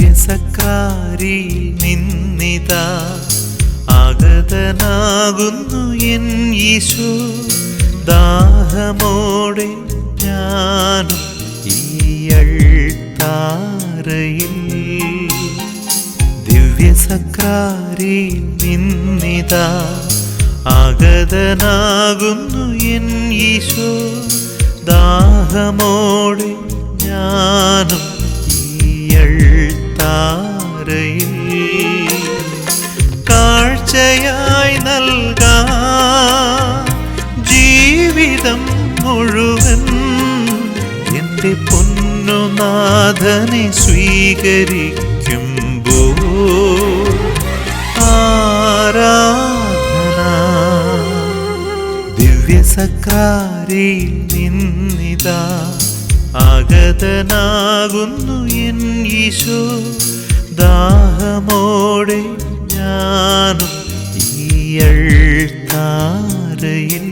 ദിവ്യസക്രാരി നിന്നിതാ ആഗതനാകുന്നു N Isho. ദാഹമോടെ ഞാനും ഈ അൾത്താരയിൽ ദിവ്യസക്രാരി നിന്നിതാ ആഗതനാകുന്നു എൻ ഈശോ. ദാഹമോടെ ഞാനും താരയിൽ കാഴ്ചയായി നൽകാം ജീവിതം മുഴുവൻ. എൻ്റെ പൊന്നുനാഥനെ സ്വീകരിക്കുമ്പോൾ ആരാധന. ദിവ്യസക്രാരിയിൽ നിന്നിതാ ആഗതനാകുന്നു എൻ ഈശോ. ദാഹമോടെ ഞാനും ഈ അൾത്താരയിൽ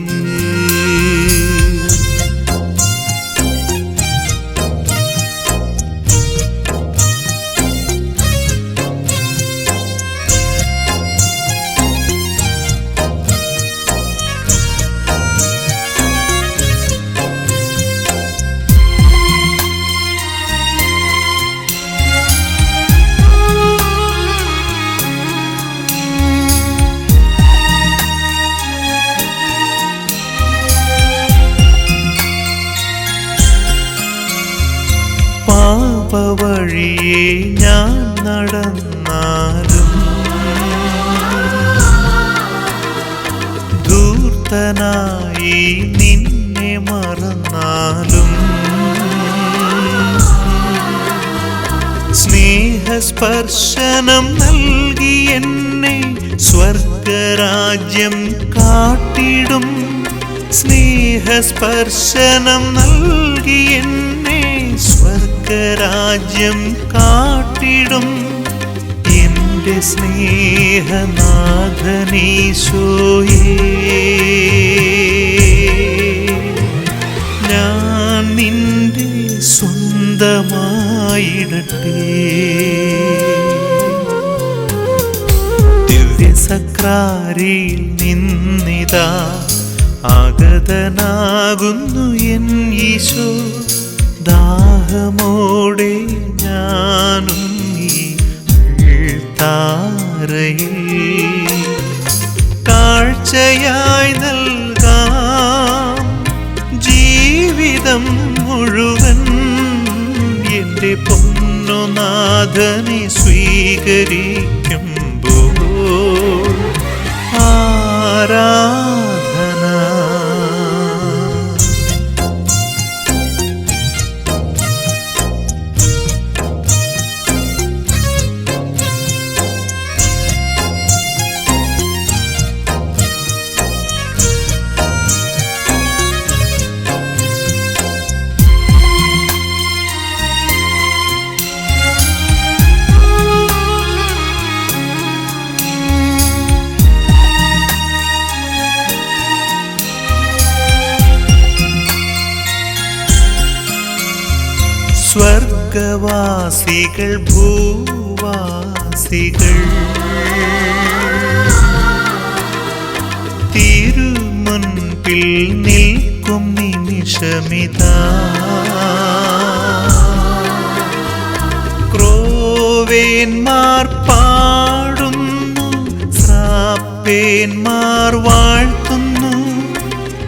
പാപവഴിയെ ഞാൻ നടന്നാലും ധൂർത്തനായി നിന്നെ മറന്നാലും സ്നേഹസ്പർശനം നൽകി എന്നെ സ്വർഗരാജ്യം കാട്ടിടും. സ്നേഹസ്പർശനം നൽകി എന്നെ സ്വർഗരാജ്യം കാട്ടിടും. എൻ്റെ സ്നേഹനാഥനീശോയേ, ഞാൻ നിന്റെ സ്വന്തമായിടട്ടെ. ദിവ്യസക്രാരിയിൽ നിന്നിതാ ആഗതനാകുന്നു എൻ ഈശോ. ദാഹമോടെ ഞാനും ഈ താരയിൽ കാഴ്ചയായി നൽകാം ജീവിതം മുഴുവൻ. എൻ്റെ പൊന്നുനാഥനെ സ്വീകരിക്കുമ്പോൾ ആരാധന. സ്വർഗവാസികൾ ഭൂവാസികൾ തുളസികൾ തിരുമുൻപിൽ നിൽക്കും നിമിഷമിതാ ക്രോവേന്മാർ പാടുന്നു ശ്രാപ്പേന്മാർ വാഴ്ത്തുന്നു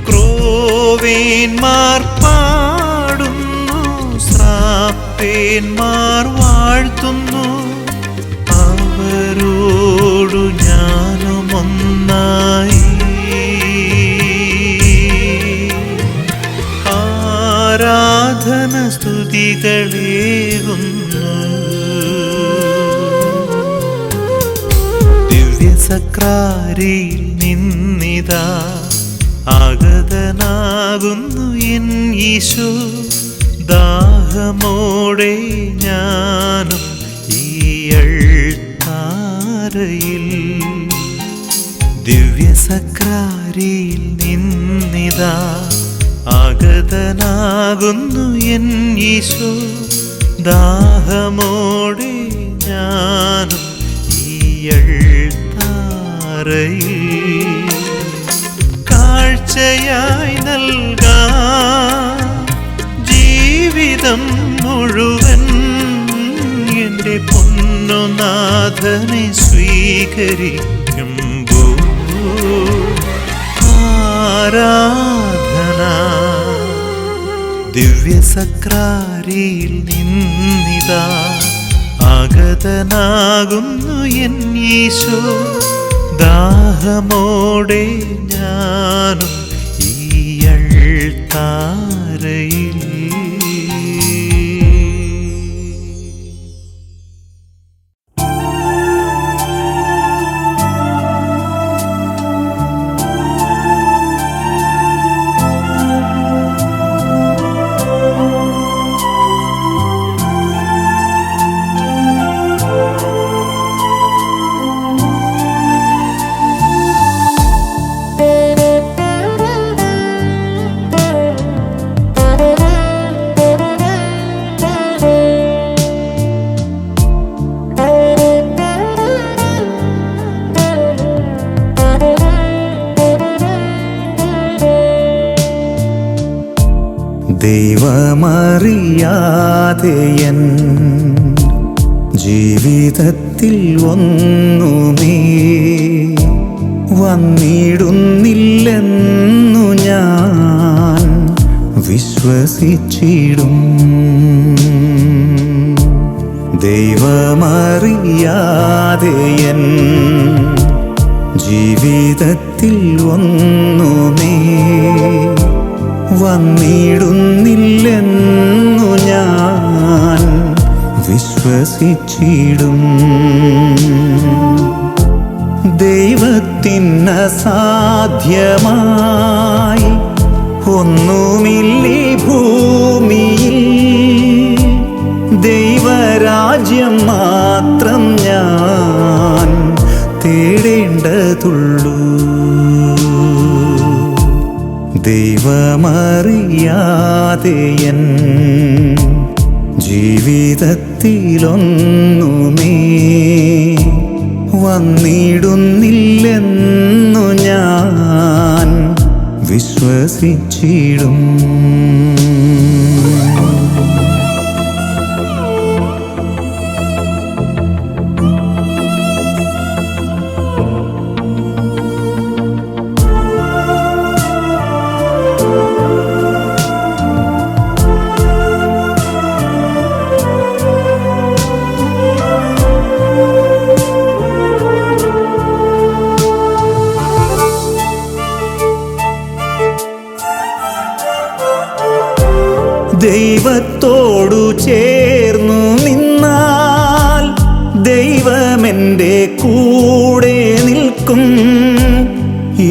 ക്രോവേന്മാർ പാടുന്നു ശ്രാപ്പേന്മാർ വാഴ്ത്തുന്നു അവരോടു ഞാനുമൊന്നായി ആരാധന സ്തുതികളേകുന്നു ദിവ്യസക്രാരിയിൽ നിന്നിതാ ആഗതനാകുന്നു എൻ ഈശോ ദാഹമോടെ ഞാനും ഈ അൾത്താരയിൽ ദിവ്യസക്രാരിയിൽ നിന്നിതാ ആഗതനാകുന്നു എൻ ഈശോ ദാഹമോടെ ഞാനും ഈ അൾത്താരയിൽ കാഴ്ചയായി നൽകാം ജീവിതം മുഴുവൻ എൻ്റെ പൊന്നുനാഥനെ സ്വീകരിക്കുമ്പോൾ ആരാധന ദിവ്യസക്രാരിയിൽ നിന്നിതാ ആഗതനാകുന്നു എൻ ഈശോ ദാഹമോടെ ഞാനും ഈ അൾത്താരയിൽ ദൈവമറിയാതെ എൻ ജീവിതത്തിൽ ഒന്നുമേ വന്നിടുന്നില്ലെന്നു ഞാൻ വിശ്വസിച്ചിടും. ദൈവമറിയാതെ എൻ ജീവിതത്തിൽ ഒന്നുമേ വന്നിടുന്നില്ലെന്നു ഞാൻ വിശ്വസിച്ചിടും. ദൈവത്തിനസാധ്യമായി ഒന്നുമില്ലീ ഭൂമിയിൽ, ദൈവരാജ്യം മാത്രം ഞാൻ തേടേണ്ടതുള്ളൂ. ദൈവമറിയാതെ എൻ ജീവിതത്തിലൊന്നുമേ വന്നിടുന്നില്ലെന്നു ഞാൻ വിശ്വസിച്ചിടും. ദൈവത്തോടു ചേർന്നു നിന്നാൽ ദൈവമെൻ്റെ കൂടെ നിൽക്കും.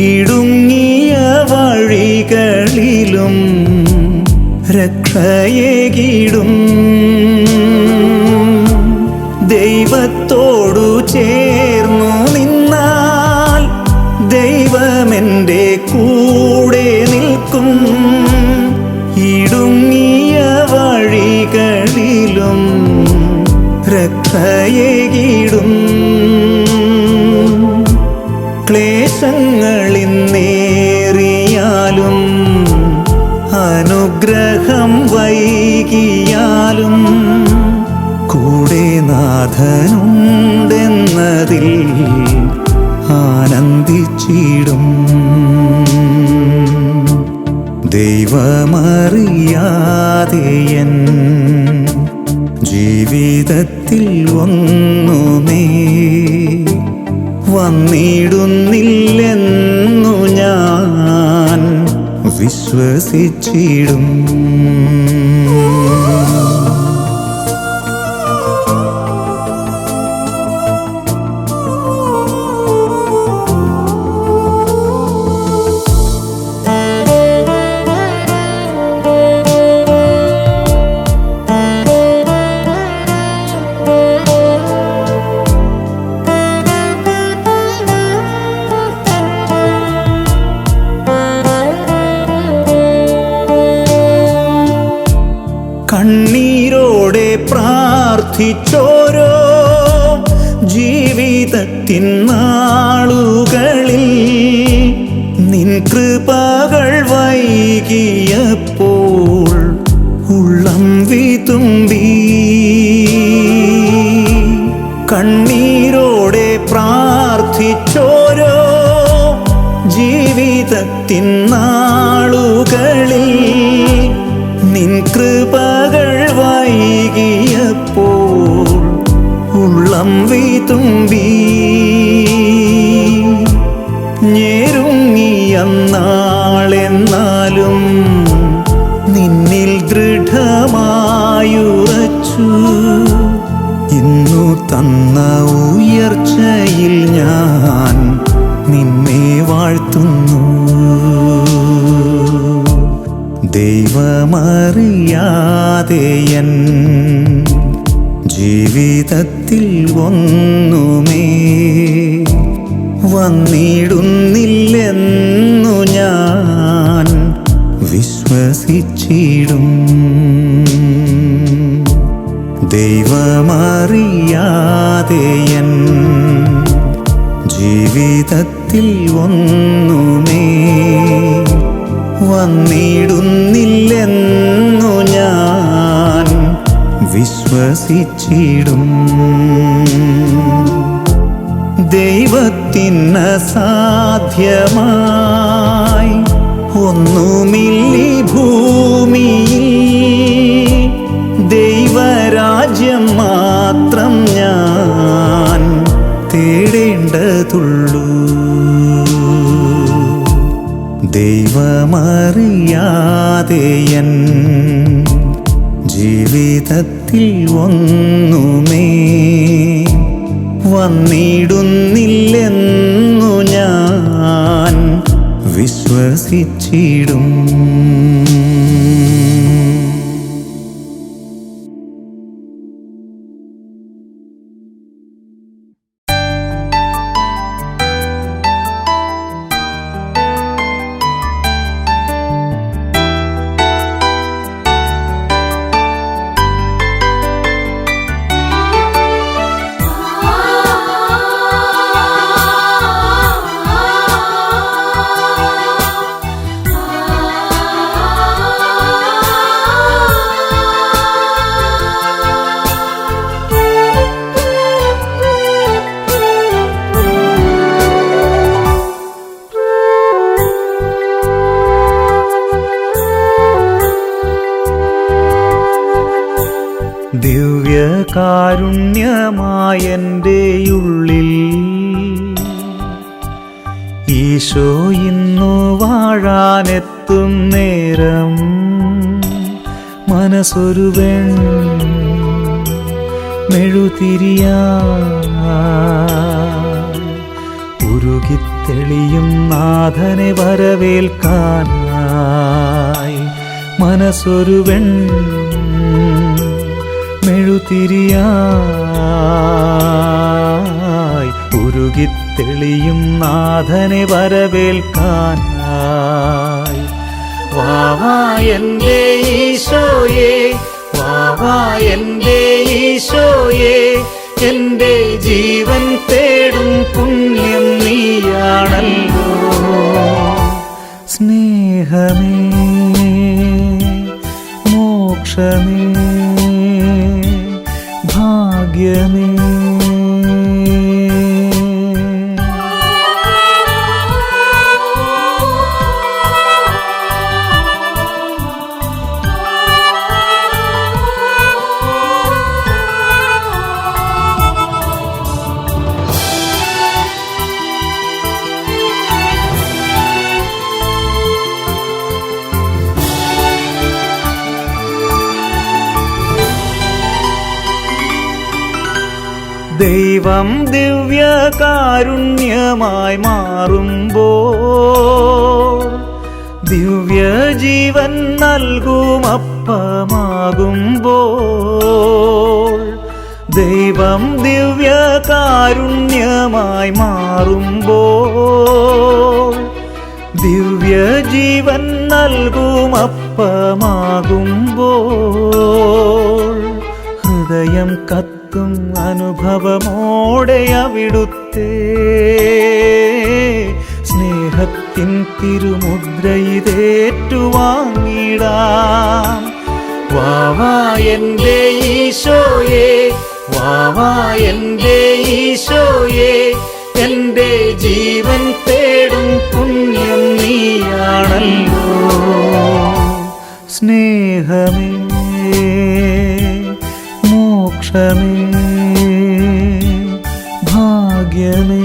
ഇടുങ്ങിയ വഴികളിലും രക്ഷയേകിടും. ദൈവത്തോടു ചേർന്നു നിന്നാൽ ദൈവമെൻ്റെ കൂടെ നിൽക്കും. ഇടുങ്ങിയ വഴികളിലും രക്ഷ രക്ഷയേകിടും. ക്ലേശങ്ങളിന്നേറിയാലും അനുഗ്രഹം വൈകിയാലും കൂടെ നാഥനുണ്ടെന്നതിൽ ആനന്ദിച്ചിടും. ദൈവമറിയാതെ എൻ ജീവിതത്തിൽ ഒന്നുമേ വന്നിടുന്നില്ലെന്നു ഞാൻ വിശ്വസിച്ചിടും. കണ്ണീരോടെ പ്രാർത്ഥിച്ചോരോ ജീവിതത്തിൻ നാളുകളിൽ നിൻ കൃപകൾ വൈകിയപ്പോൾ ഉള്ളം വിതുമ്പി. കണ്ണീരോടെ പ്രാർത്ഥിച്ചോരോ ജീവിതത്തിൻ നാളുകളിൽ നിൻ കൃപകൾ വൈകിയപ്പോൾ ഉള്ളം വിതുമ്പി. ഞെരുങ്ങിയെന്നാളെന്നാലും നിന്നിൽ ദൃഢമായുറച്ചു. ഇന്നു തന്ന ഉയർച്ചയിൽ ഞാൻ നിന്നെ വാഴ്ത്തുന്നു. ദൈവമറിയാതെ എൻ ജീവിതത്തിൽ ഒന്നുമേ വന്നിടുന്നില്ലെന്നു ഞാൻ വിശ്വസിച്ചിടും. ദൈവമറിയാതെ എൻ ജീവിതത്തിൽ ഒന്നുമേ വന്നിടുന്നില്ലെന്നു ഞാൻ വിശ്വസിച്ചിടും. ദൈവത്തിന് അസാധ്യമായി ഒന്നുമില്ലീ ഭൂമിയിൽ. ദൈവരാജ്യം മാത്രം ഞാൻ തേടേണ്ടതുള്ളൂ. ദൈവമറിയാതെ എൻ ജീവിതത്തിൽ ഒന്നുമേ വന്നിടുന്നില്ലെന്നു ഞാൻ വിശ്വസിച്ചിടും. ദിവ്യകാരുണ്യമായെൻ്റെ ഉള്ളിൽ ഈശോ ഇന്നു വാഴാനെത്തും നേരം മനസ്സൊരു മെഴുതിരിയായി ഉരുകിത്തെളിയും നാഥനെ വരവേൽക്കാനായി. മനസ്സൊരു മെഴുതിരിയായി ഉരുകിത്തെളിയും നാഥനെ വരവേൽക്കാനായി. വാവാ എൻ്റെ ഈശോയേ, വാവാ എൻ്റെ ഈശോയേ, എൻ്റെ ജീവൻ തേടും പുണ്യം നീയാണല്ലോ. സ്നേഹമേ മോക്ഷമേ ഭാഗ്യമേ. ദൈവം ദിവ്യകാരുണ്യമായി മാറുമ്പോൾ, ദിവ്യജീവൻ നൽകുമപ്പമാകുമ്പോൾ, ദൈവം ദിവ്യകാരുണ്യമായി മാറുമ്പോൾ, ദിവ്യജീവൻ നൽകുമപ്പമാകുമ്പോൾ, ഹൃദയം കത്തും അനുഭവമോടെ അവിടുത്തെ സ്നേഹത്തിൻ തിരുമുദ്രയിതേറ്റുവാങ്ങിടാം. വാവാ എൻ്റെ ഈശോയേ, വാവാ എൻ്റെ ഈശോയേ, എൻ്റെ ജീവൻ തേടും പുണ്യം നീയാണല്ലോ. സ്നേഹമേ മോക്ഷമേ ഭാഗ്യമേ.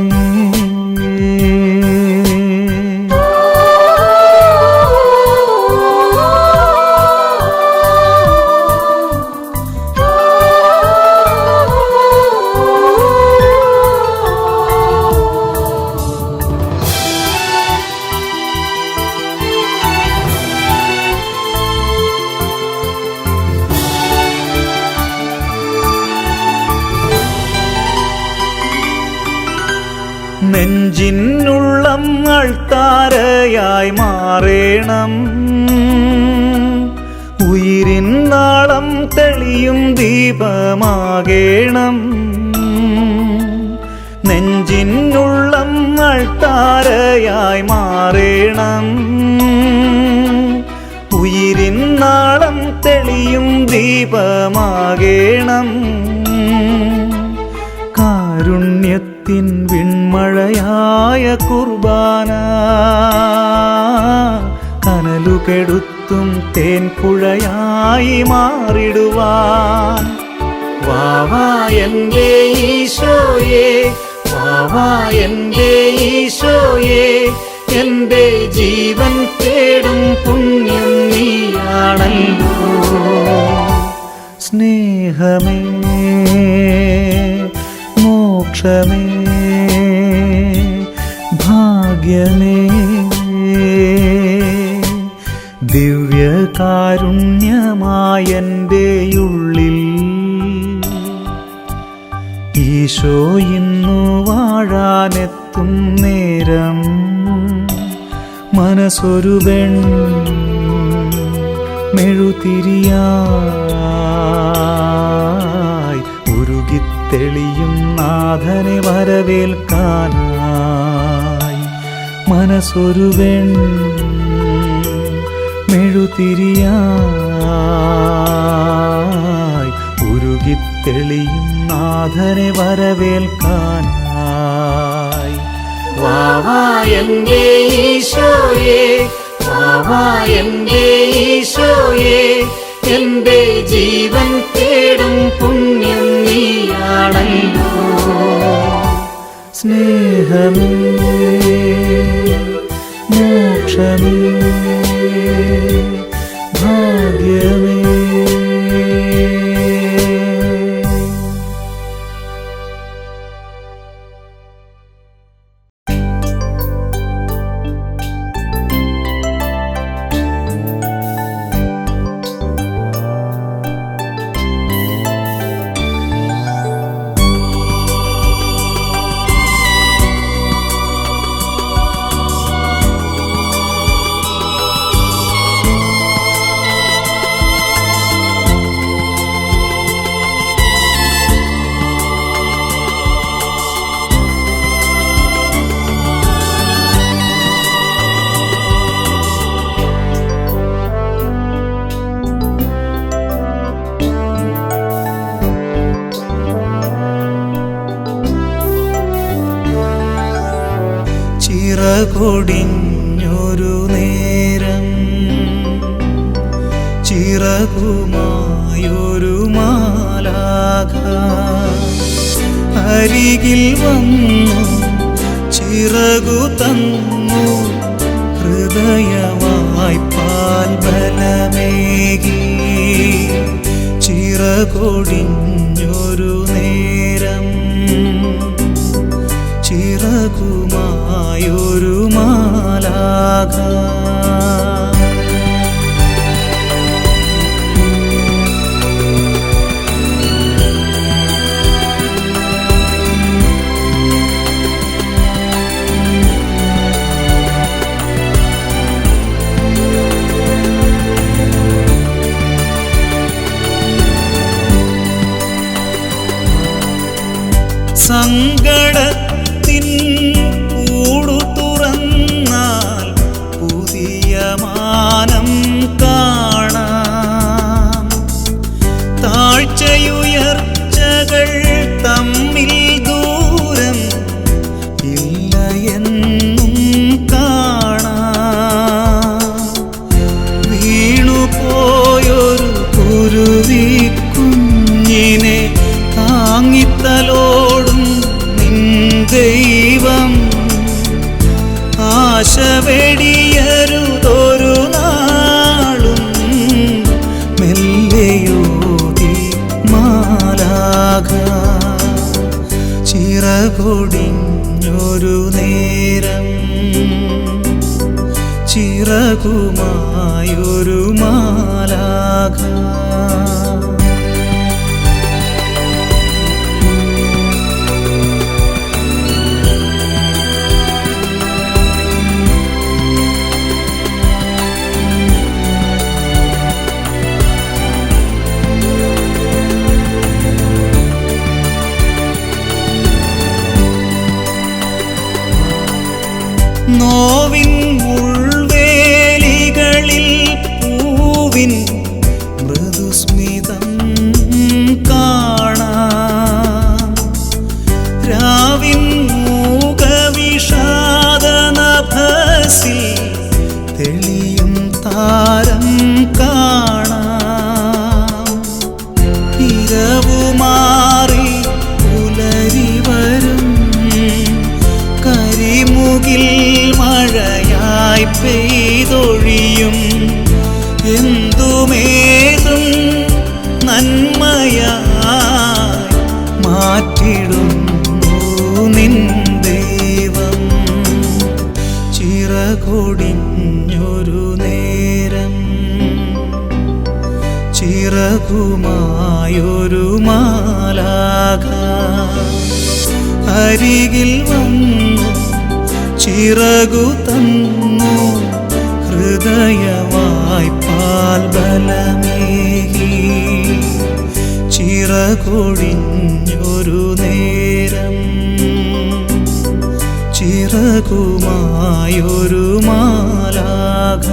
നെഞ്ചിനുള്ളം അൾത്താരയായി മാറേണം, ഉയിരിൻ നാളം തെളിയും ദീപമാകേണം. നെഞ്ചിനുള്ളം അൾത്താരയായി മാറേണം, ഉയിരിൻ നാളം തെളിയും ദീപമാകേണം. കാരുണ്യത്തിൻ വിൺമഴയായ കുർബാന കനലുകെടുത്തും തേൻപുഴയായി മാറിടുവാൻ. വാവാ എൻ്റെ ഈശോയേ, വാവാ എൻ്റെ ഈശോയേ, എൻ്റെ ജീവൻ തേടും പുണ്യം നീയാണല്ലോ. സ്നേഹമേ മോക്ഷമേ ഭാഗ്യമേ. ദിവ്യകാരുണ്യമായെൻ്റെ ഉള്ളിൽ ഈശോ ഇന്നു വാഴാനെത്തും നേരം, മനസ്സൊരു മെഴുതിരിയായി ഉരുകിത്തെളിയും നാഥനെ വരവേൽക്കാനായി. മനസ്സൊരു മെഴുതിരിയായി ഉരുകിത്തെളിയും നാഥനെ വരവേൽക്കാനായി. വാവാ എൻ്റെ ഈശോയേ, വാവാ എൻ്റെ ഈശോയേ, എൻ്റെ ജീവൻ തേടും പുണ്യം നീയാണല്ലോ. സ്നേഹമേ മോക്ഷമേ ഭാഗ്യമേ. ചിറകൊടിഞ്ഞൊരു നേരം ചിറകുമായൊരു മാലാഖ അരികിൽ വന്നു ചിറകു തന്നു ഹൃദയവായ്പാൽ ബലമേകി ചിറകൊടിഞ്ഞൊരു നേരം ചിറകുമായൊരു മാലാഖ സങ്കടത്തിൻ കൂടു തുറന്നാൽ പുതിയ മാനം കാണാം താഴ്ചയുയർച്ചകൾ തമ്മിൽ ദൂരം ഇല്ല എന്നും കാണാം വീണുപോയൊരു കുരുവിക്കുഞ്ഞിനെ താങ്ങിത്തലോടും നിൻ ദൈവം ആശ വെടിയരുതൊരു നാളും മെല്ലെയോതി മാലാഖ ചിറകൊടിഞ്ഞൊരു നേരം ചിറകുമായൊരു മാലാഖ നോവിൻ മുൾവേലികളിൽ പൂവിൻ മൃദുസ്മിതം കാണാം രാവിൻ മൂകവിഷാദനഭസിൽ തെളിയും താരം കാണാം ഇരവുമാറി പുലരി വരും കരിമുകിൽ മഴയായി പെയ്തൊഴിയും എന്തുമേതും നന്മയായി മാറ്റിടുന്നു നിൻ ദൈവം ചിറകൊടിഞ്ഞൊരു നേരം ചിറകുമായൊരു മാലാഖ അരികിൽ വന്നു ചിറകു തന്നു ഹൃദയവായ്പാൽ ബലമേകി ചിറകൊടിഞ്ഞൊരു നേരം ചിറകുമായൊരു മാലാഖ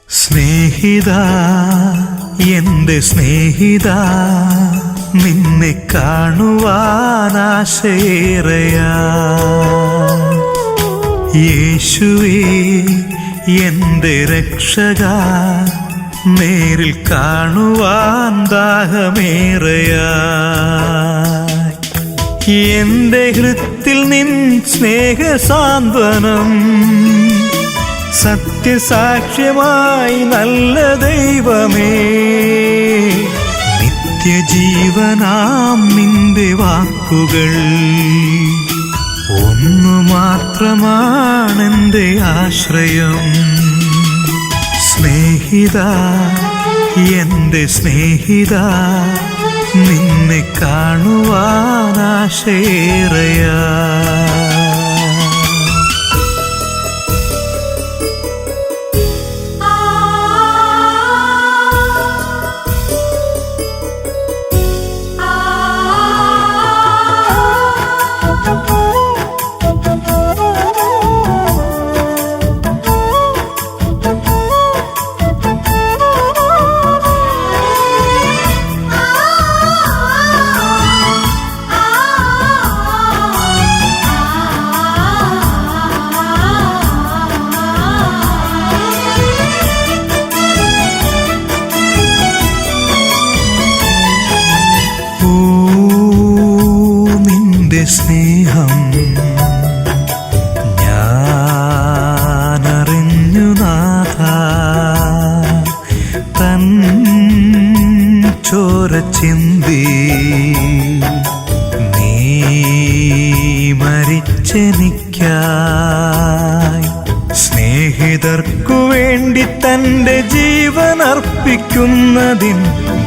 സ്നേഹിതാ എന്റെ സ്നേഹിതാ നിന്നെ കാണുവാനാശയേറെയാ യേശുവേ എന്റെ രക്ഷക നേരിൽ കാണുവാൻ ദാഹമേറെയാ എന്റെ ഹൃത്തിൽ നിൻ സ്നേഹസാന്ത്വനം സത്യസാക്ഷ്യമായി നല്ല ദൈവമേ നിത്യജീവനാം നിന്റെ വാക്കുകൾ ഒന്നു മാത്രമാണെൻ്റെ ആശ്രയം. സ്നേഹിത, എൻ്റെ സ്നേഹിത, നിന്നെ കാണുവാൻ ആശയേറെയാ. സ്നേഹം ഞാനറിഞ്ഞു നാഥ, തൻ ചോര ചിന്തി നീ മരിച്ചെനിക്കായി. സ്നേഹിതർക്കു വേണ്ടി തൻ്റെ ജീവൻ അർപ്പിക്കുന്നതിൻ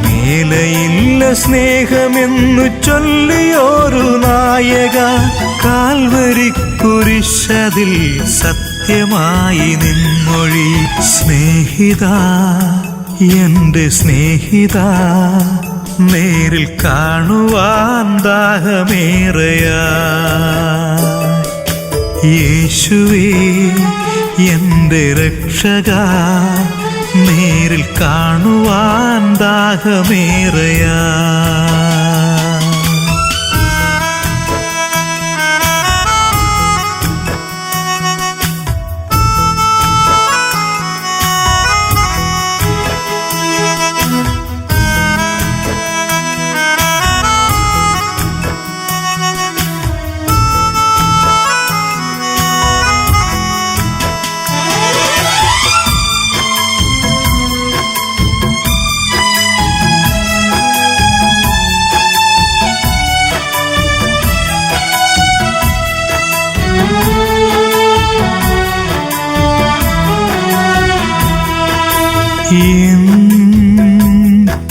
മേലയില്ല സ്നേഹമെന്നു ചൊല്ലിയോരു നായക. കാൽവരിക്കുരിശതിൽ സത്യമായി നിൻമൊഴി. സ്നേഹിത, എൻ്റെ സ്നേഹിത, നേരിൽ കാണുവാൻ ദാഹമേറെയാ. യേശുവേ എൻ്റെ രക്ഷക, നേരിൽ കാണുവാൻ ദാഹമേറെയാ.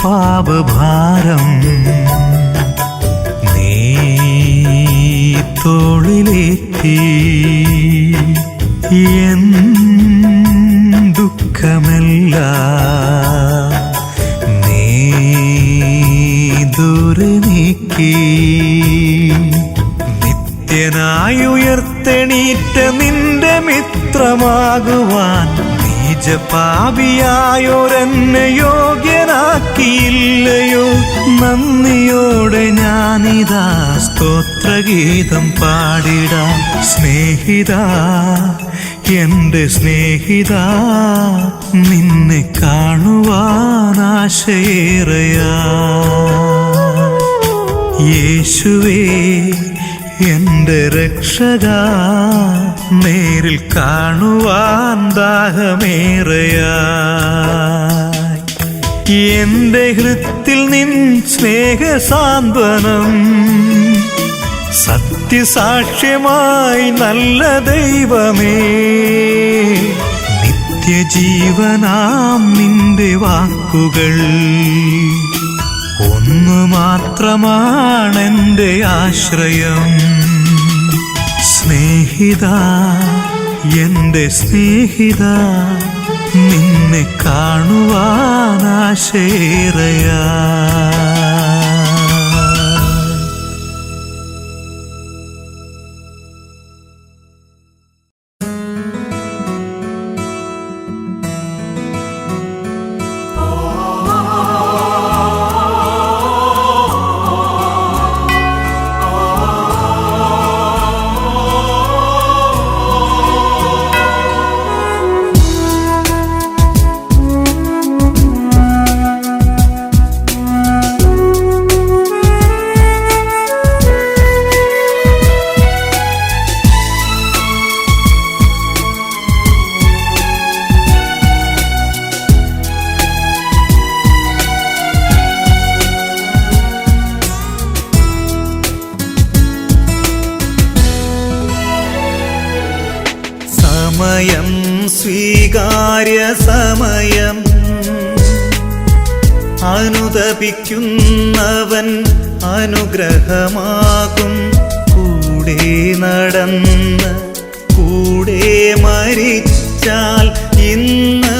പാപഭാരം നീ തോളിലേറ്റി, എൻ ദുഃഖമെല്ലാം നീ ദൂരെ നീക്കി. നിത്യനായുയർത്തെണീറ്റ നിന്റെ മിത്രമാകുവാൻ പാപിയായോരെന്നെ യോഗ്യനാക്കിയില്ലയോ. നന്ദിയോടെ ഞാനിതാ സ്തോത്രഗീതം പാടിടാം. സ്നേഹിത, എൻ്റെ സ്നേഹിത, നിന്നെ കാണുവാൻ ആശയേറെയാ. യേശുവേ എൻ്റെ രക്ഷക, നേരിൽ കാണുവാൻ ദാഹമേറെയാ. എൻ്റെ ഹൃത്തിൽ നിൻ സ്നേഹസാന്ത്വനം സത്യസാക്ഷ്യമായി നല്ല ദൈവമേ. നിത്യജീവനാം നിന്റെ വാക്കുകൾ ഒന്നു മാത്രമാണെൻ്റെ ആശ്രയം. സ്നേഹിത, എൻ്റെ സ്നേഹിത, നിന്നെ കാണുവാൻ ആശയേറെയാ. സ്വീകാര്യ സമയം. അനുതപിക്കുന്നവൻ അനുഗ്രഹമാകും. കൂടെ നടന്ന് കൂടെ മരിച്ചാൽ ഇന്ന്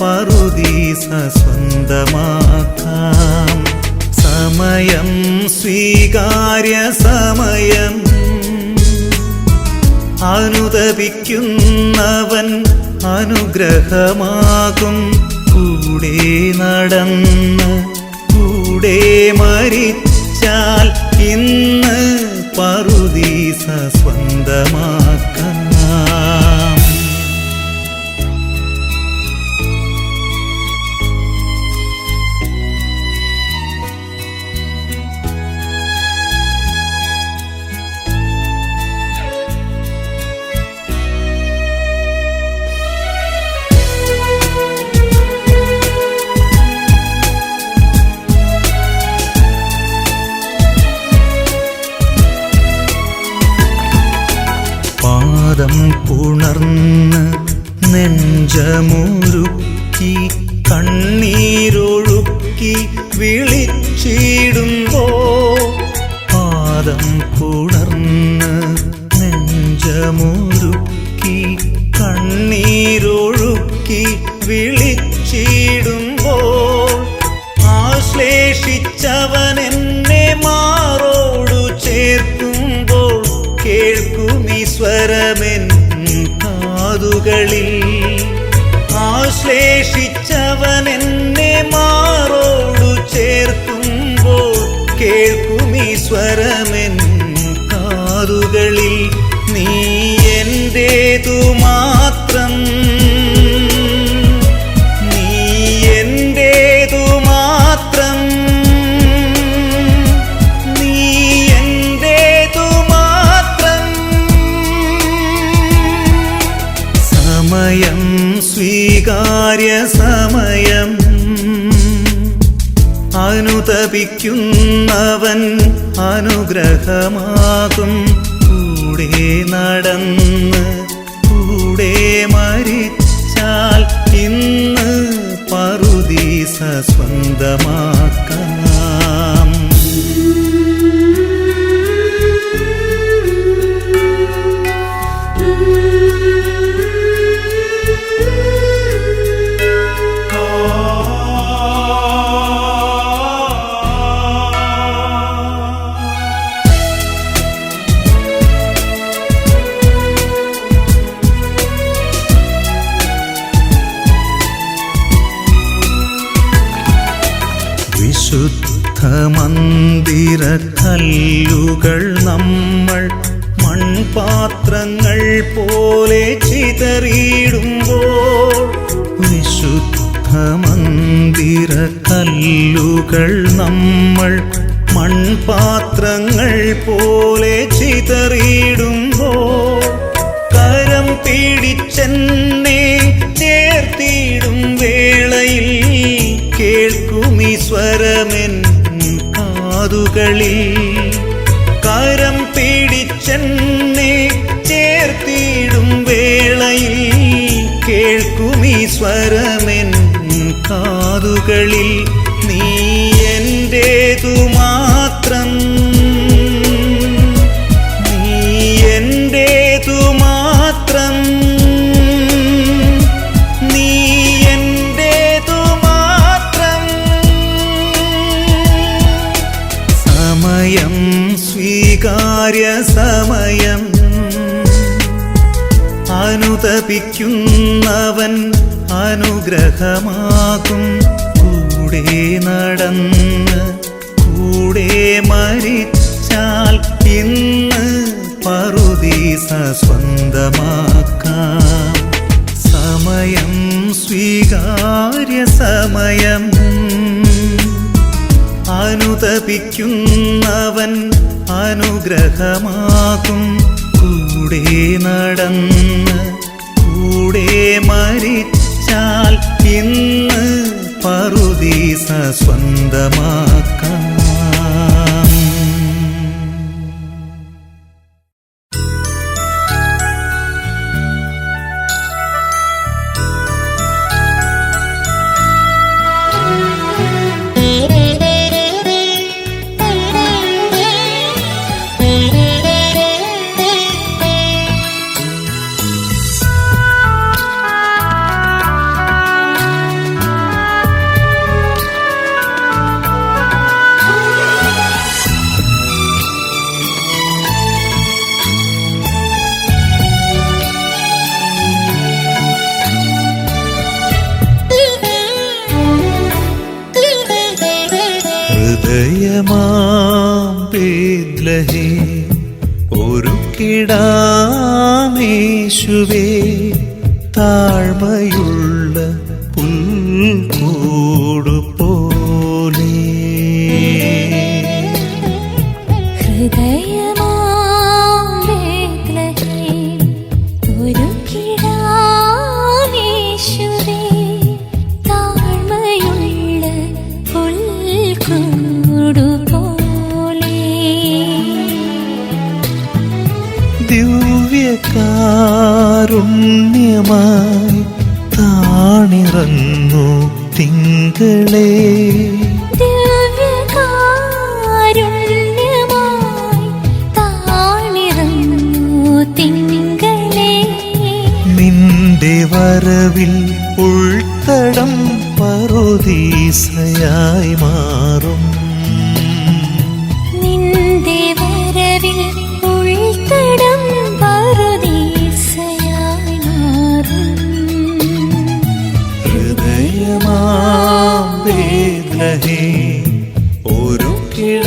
പറുദീസ സ്വന്തമാക്കാം. സമയം സ്വീകാര്യ സമയം. അനുതപിക്കുന്നവൻ അനുഗ്രഹമാകും. കൂടെ നടന്ന് കൂടെ മരിച്ചാൽ ഇന്ന് പറുദീസ സ്വന്തമാക്കാം. പാദം പുണർന്ന് നെഞ്ചമുരുക്കി കണ്ണീരൊഴുക്കി വിളിച്ചിടുമ്പോ. പാദം പുണർന്ന് നെഞ്ചമുരുക്കി കണ്ണീരൊഴുക്കി വിളിച്ചിടുമ്പോൾ ആശ്ലേഷിച്ചവൻ എന്നെ മാറോടു ചേർക്കുമ്പോൾ കേൾക്കുമീ സ്വരമെൻ കാതുകളിൽ. ആശ്ലേഷിച്ചവൻ എന്നെ മാറോടു ചേർക്കുമ്പോൾ കേൾക്കുമീ സ്വരമെൻ കാതുകളിൽ. നീ എന്റേതു മാത്രം, നീ എന്റേതു മാത്രം, നീ എന്റേതു മാത്രം. സമയം സ്വീകാര്യ സമയം. അനുതപിക്കുന്നവൻ അനുഗ്രഹമാകും. കൂടെ നടന്ന് കൂടെ മരിച്ചാൽ ഇന്ന് പറുദീസ സ്വന്തമാക്കാം. വിശുദ്ധ മന്ദിര കല്ലുകൾ നമ്മൾ മൺപാത്രങ്ങൾ പോലെ ചിതറിയിടുമ്പോൾ. വിശുദ്ധ മന്ദിര കല്ലുകൾ നമ്മൾ മൺപാത്രങ്ങൾ പോലെ ചിതറിയിടുമ്പോൾ കരം പിടിച്ചെന്നെ ചേർത്തിടും വേളയിൽ കേൾക്കുമീ സ്വരമെൻ കാതുകളിൽ. കരം പിടിച്ചെന്നെ ചേർത്തിടും വേളയിൽ കേൾക്കുമീ സ്വരമെൻ കാതുകളിൽ. നീ എന്റേതു മാത്രം, നീ എന്റേതു മാത്രം, നീ എന്റേതു മാത്രം. സമയം സ്വീകാര്യ സമയം. അനുതപിക്കുന്നവൻ അനുഗ്രഹമാകും. കൂടെ നടന്ന് കൂടെ മരിച്ചാൽ ഇന്ന് പറുദീസ സ്വന്തമാക്കാം. സമയം സ്വീകാര്യ സമയം. അനുതപിക്കുന്നവൻ അനുഗ്രഹമാകും. കൂടെ നടന്ന് കൂടെ മരിച്ചാൽ ഇന്ന് പറുദീസ സ്വന്തമാക്കാം. ഹൃദയമാം ബേത്ലഹേം ഒരു കിടാമേശുവേ താഴ്മയുള്ള പുൽക്കൂടു പോലെ ഹൃദയമാം ബേത്ലഹേം ഒരു കിടാമേശുവേ താഴ്മയുള്ള പുൽക്കൂടു പോലെ ദിവ്യകാരുണ്യമായി താണിറങ്ങു തിങ്കളേ ദിവ്യകാരുണ്യമായി താണിറങ്ങു തിങ്കളേ നിന്റെ വരവിൽ ഉൾത്തടം പറുദീസയായി മാറും നിന്റെ വരവിൽ ഉൾത്തടം പറുദീസയായി മാറും ഹൃദയമാം ബേത്ലഹേം ഒരു കിടാമേശുവേ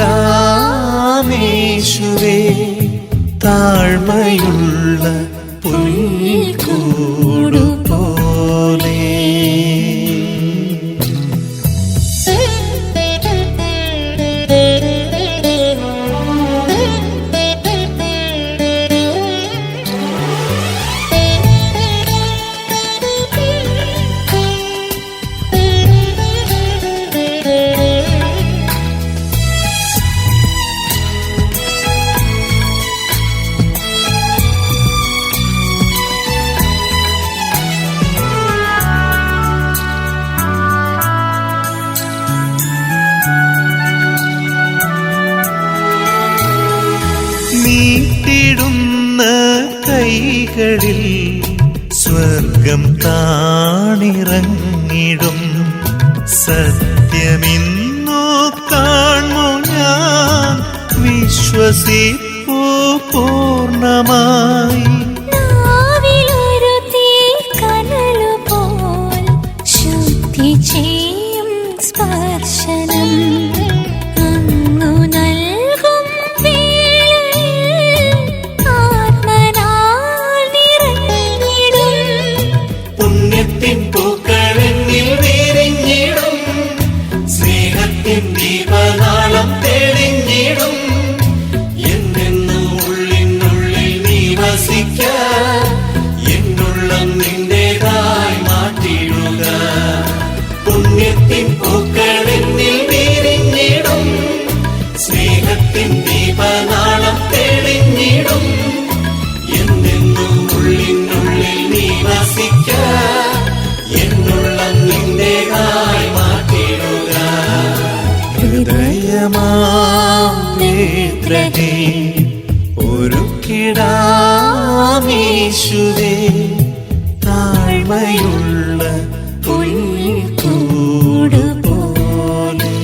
താഴ്മയുള്ള പുൽക്കൂടു പോലെ നീട്ടിടുന്ന കൈകളിൽ സ്വർഗം താണിറങ്ങിടും സത്യമിന്നു കാണു ഞാൻ വിശ്വസിപ്പു പൂർണ്ണമായി നാവിലൊരു തീക്കനലുപോൽ ശുദ്ധി ചെയ്യും സ്പർശനം അങ്ങു നൽകും വേളയിൽ ആത്മനാൽ നിറഞ്ഞിടും പുണ്യത്തിൻ പൂക്കളെന്നിൽ വിരിഞ്ഞിടും സ്നേഹത്തിൻ ദീപനാളം തെളിഞ്ഞിടും എന്നെന്നും ഉള്ളിനുള്ളിൽ നീ വസിക്ക എന്നുള്ളം നിന്റേതായി മാറ്റിയിടുക പുണ്യത്തിൻ പൂക്കളെന്നിൽ വിരിഞ്ഞിടും സ്നേഹത്തിൻ ദീപനാളം തെളിഞ്ഞിടും എന്നെന്നും ഉള്ളിനുള്ളിൽ നീ വസിക്ക എന്നുള്ളം നിന്റേതായി മാറ്റിയിടുക ഹൃദയമാം ബേത്ലഹേം ഒരു കിടാമേശുവേ താഴ്മയുള്ള പുൽക്കൂടു പോലെ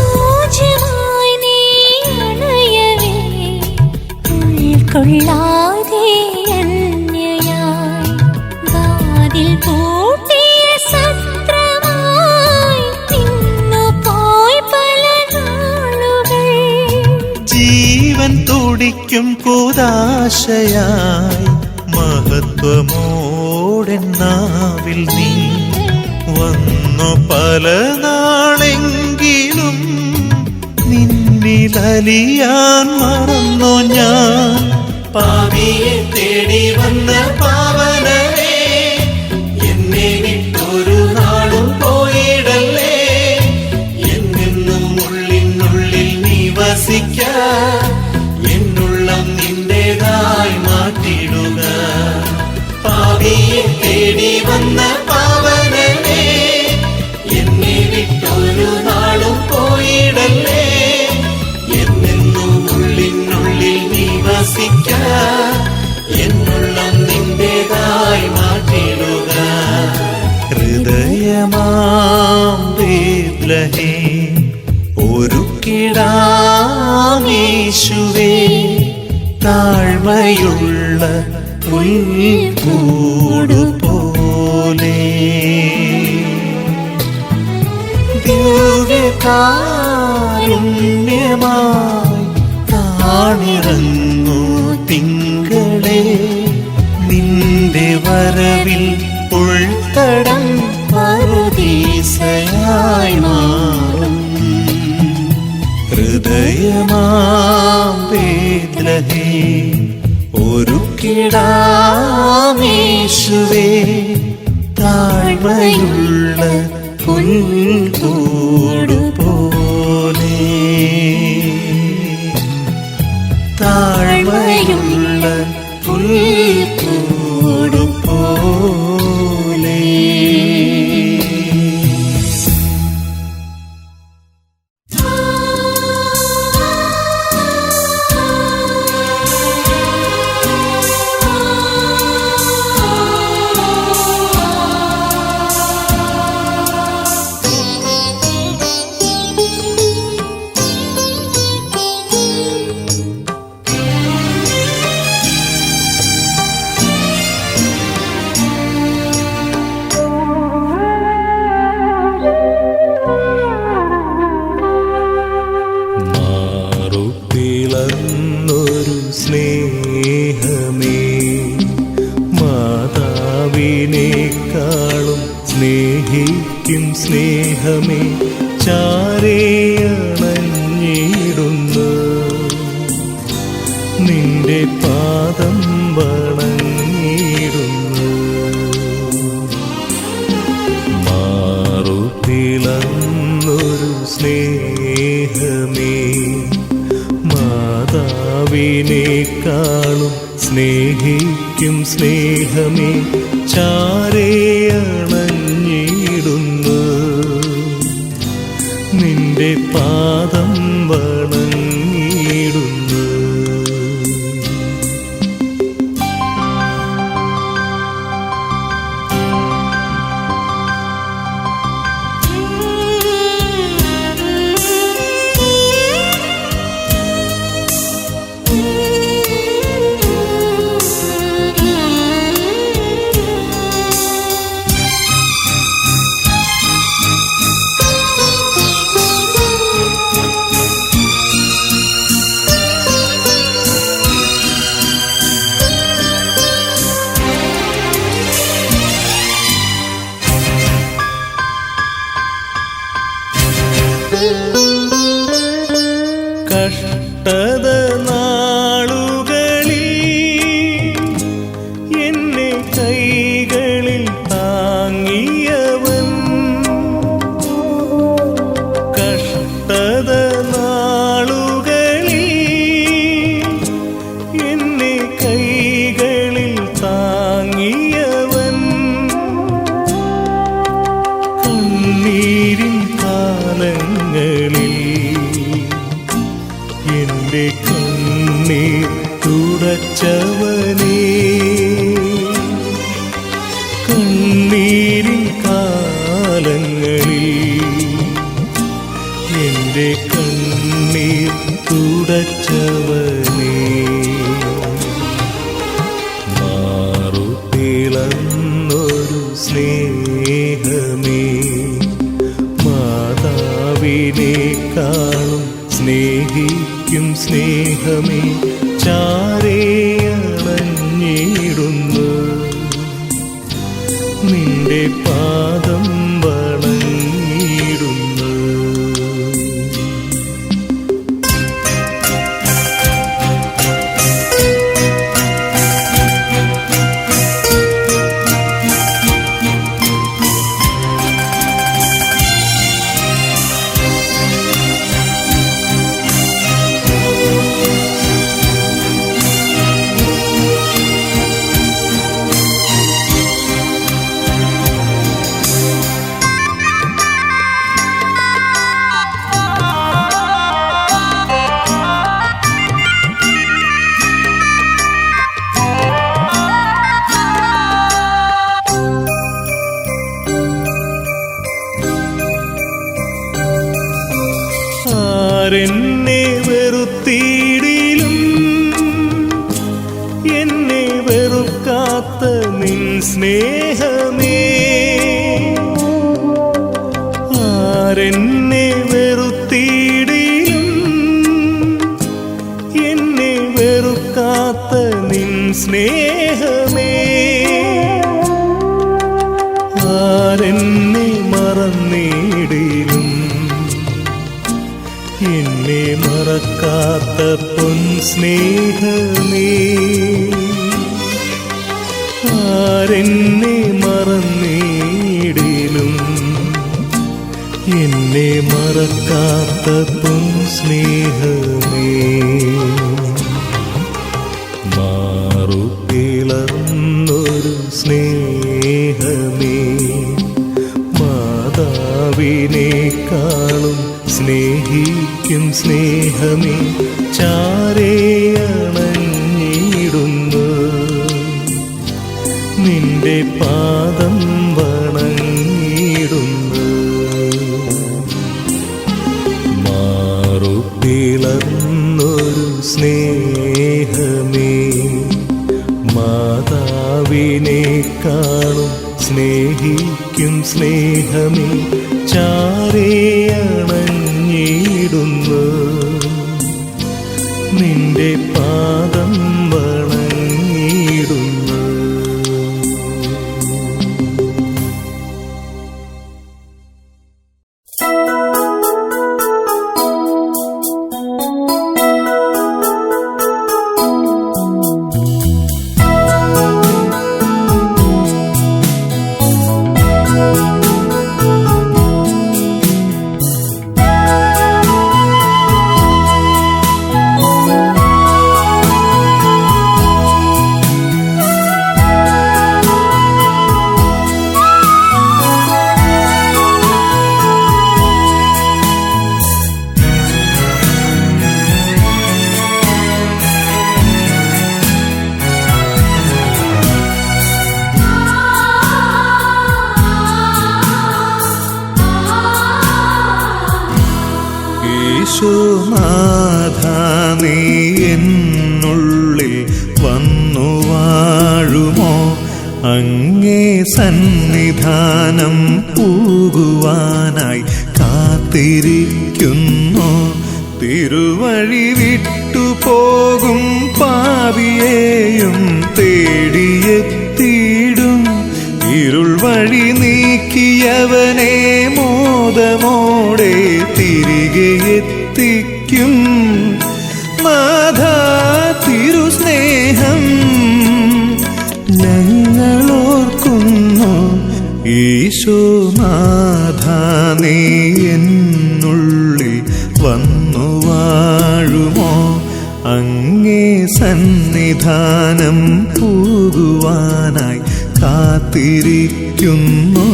പൂജ്യമായി നീ അണയവേ ഉൾക്കൊള്ളാതെ അന്യയായി വാതിൽ പൂട്ടിയ സത്രമായി നിന്നു പോയി പല നാളുകൾ ജീവൻ തുടിക്കും കൂദാശയായി മഹത്വമോടെന്നാവിൽ നീ വന്നു പല നാളെങ്കിലും നിന്നിലലിയാൻ മറന്നു ഞാൻ പാപിയെ തേടി വന്ന പാവനരേ എന്നെ വിട്ടൊരു നാളും പോയിടല്ലേ എന്നെന്നും ഉള്ളിനുള്ളിൽ നീ വസിക്ക എന്നുള്ളം നിന്റേതായി മാറ്റിയിടുക തേടി വന്ന പാവനനേ, എന്നെ വിട്ടൊരു നാളും പോയിടല്ലേ. എന്നെന്നും ഉള്ളിനുള്ളിൽ നീ വസിക്കാൻ എന്നുള്ളം നിന്റേതായി മാറ്റിടുക. ഹൃദയമാം ബേത്ലഹേം ഒരുക്കിടാമേശുവേ, താഴ്മയുള്ള പുൽക്കൂടുപോലെ ദിവ്യകാരുണ്യമായി താണിറങ്ങൂ തിങ്കളെ. നിന്റെ വരവിൽ ഉൾത്തടം പറുദീസയായി മാറും. ഹൃദയമാം ബേത്ലഹേം ഒരുക്കിടാമേശുവേ, താഴ്മയുള്ള പുൽക്കൂടുപോലെ താഴ്മയുള്ള പുൽക്കൂടുപോലെ. മാറുപിളർന്നൊരു സ്നേഹമേ, മാതാവിനേക്കാളും സ്നേഹിക്കും സ്നേഹമേ, ചാരേയണഞ്ഞിടുന്നു നിന്റെ പാദം വണങ്ങിടുന്നു. മാറുപിളർന്നൊരു സ്നേഹമേ, മാതാവിനേക്കാളും സ്നേഹിക്കും സ്നേഹമേ, ചാരേയണഞ്ഞിടുന്നു നിന്റെ പാദം വണങ്ങിടുന്നു. കഷ്ടത നാളുകളിൽ എന്നെ കൈകളിൽ താങ്ങിയവൻ, കഷ്ടത നാളുകളിൽ എന്നെ കൈകളിൽ താങ്ങിയവൻ, കണ്ണീരിൻ കാലങ്ങളിൽ എന്റെ കണ്ണീർ തുടച്ചവനേ, കണ്ണീരിൻ കാലങ്ങളിൽ എന്റെ കണ്ണീർ തുടച്ചവനേ. മാറുപിളർന്നൊരു സ്നേഹമേ, മാതാവിനേക്കാളും സ്നേഹിക്കും സ്നേഹമേ, ചാരേയണഞ്ഞിടുന്നു നിന്റെ പാദം വണങ്ങിടുന്നു. സ്നേഹമേ ആരെന്നെ വെറുത്തിടിലും എന്നെ വെറുക്കാത്ത നിൻ സ്നേഹമേ ആരെന്നെ മറന്നിടിലും എന്നെ മറക്കാത്ത പൊൻ സ്നേഹമേ ആരെന്നെ മറന്നിടിലും എന്നെ മറക്കാത്ത പൊൻ സ്നേഹമേ മാറുപിളർന്നൊരു സ്നേഹമേ മാതാവിനേക്കാളും സ്നേഹിക്കും സ്നേഹമേ ചാരേയണഞ്ഞിടുന്നു നിന്റെ പാദം വണങ്ങിടുന്നു മാറുപിളർന്നൊരു സ്നേഹമേ മാതാവിനേക്കാളും സ്നേഹിക്കും സ്നേഹമേ ചാരേയണഞ്ഞിടുന്നു നിന്റെ പാദം വണങ്ങിടുന്നു യേശുനാഥ നീ എന്നുള്ളിൽ വന്നു വാഴുമോ അങ്ങേ സന്നിധാനം പോകുവാനായി കാത്തിരിക്കുന്നു തിരുവഴി വിട്ടുപോകും പാപിയെയും തേടിയെത്തിയിടും ഇരുൾ വഴി നീക്കിയവനെ മോദമോടെ തിരികെ എത്തിക്കും നാഥ തിരുസ്നേഹം ഞങ്ങളോർക്കുന്നു ഈശോനാഥ നീ എന്നുള്ളിൽ വന്നു വാഴുമോ അങ്ങേ സന്നിധാനം പോകുവാനായി കാത്തിരിക്കുന്നു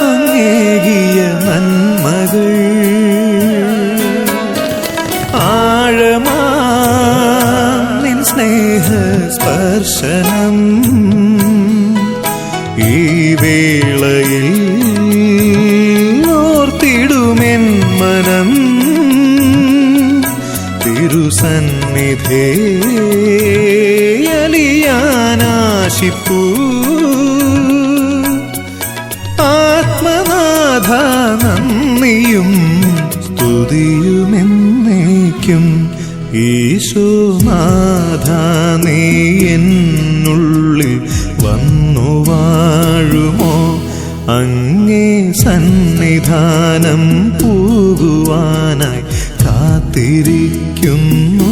അങ്ങേകിയ നന്മകൾ ആഴമാ നിൻ സ്നേഹ സ്പർശനം ഈ വേളയിൽ ഓർത്തിടുമെൻ മനം തിരുസന്നിധേ അലിയാനാശിപ്പൂ ആത്മനാഥ നന്ദിയും സ്തുതിയുമെന്നേക്കും ഈശോനാഥ നീ എന്നുള്ളിൽ വന്നു വാഴുമോ അങ്ങേ സന്നിധാനം പോകുവാനായി കാത്തിരിക്കുന്നു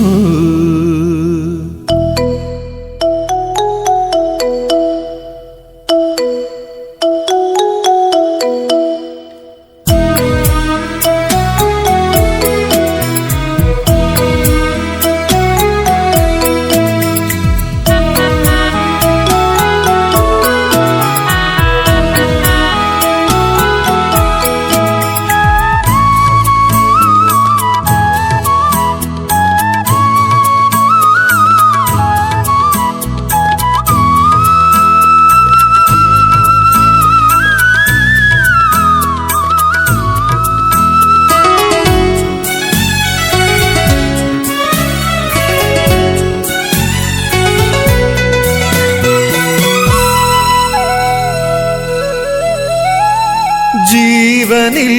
ജീവനിൽ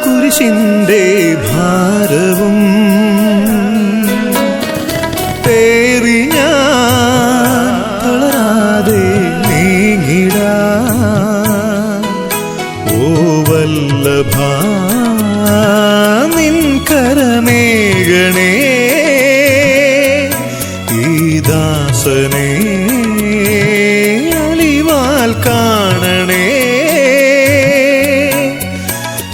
കുരിശിൻ്റെ ഭാരവും പേറി ഞാൻ തളരാതെ നീങ്ങിടാൻ ഓ വല്ലഭാ നിൻ കരമേകണേ ഈ ദാസനെ അലിവാൽ കാണണേ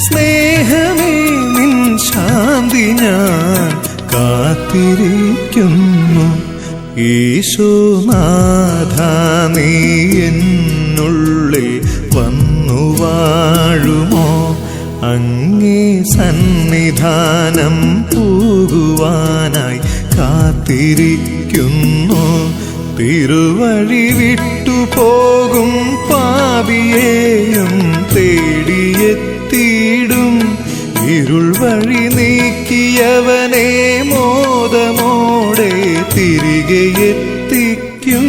സ്നേഹമേ നിൻ ശാന്തി ഞാൻ കാത്തിരിക്കുന്നു ഈശോനാഥ നീ എന്നുള്ളിൽ വന്നു വാഴുമോ അങ്ങേ സന്നിധാനം പോകുവാനായി കാത്തിരിക്കുന്നു തിരുവഴി വിട്ടുപോകും പാപിയെയും തേടിയെത്തിയിടും ഇരുൾ വഴി നീക്കിയവനെ മോദമോടെ തിരികെ എത്തിക്കും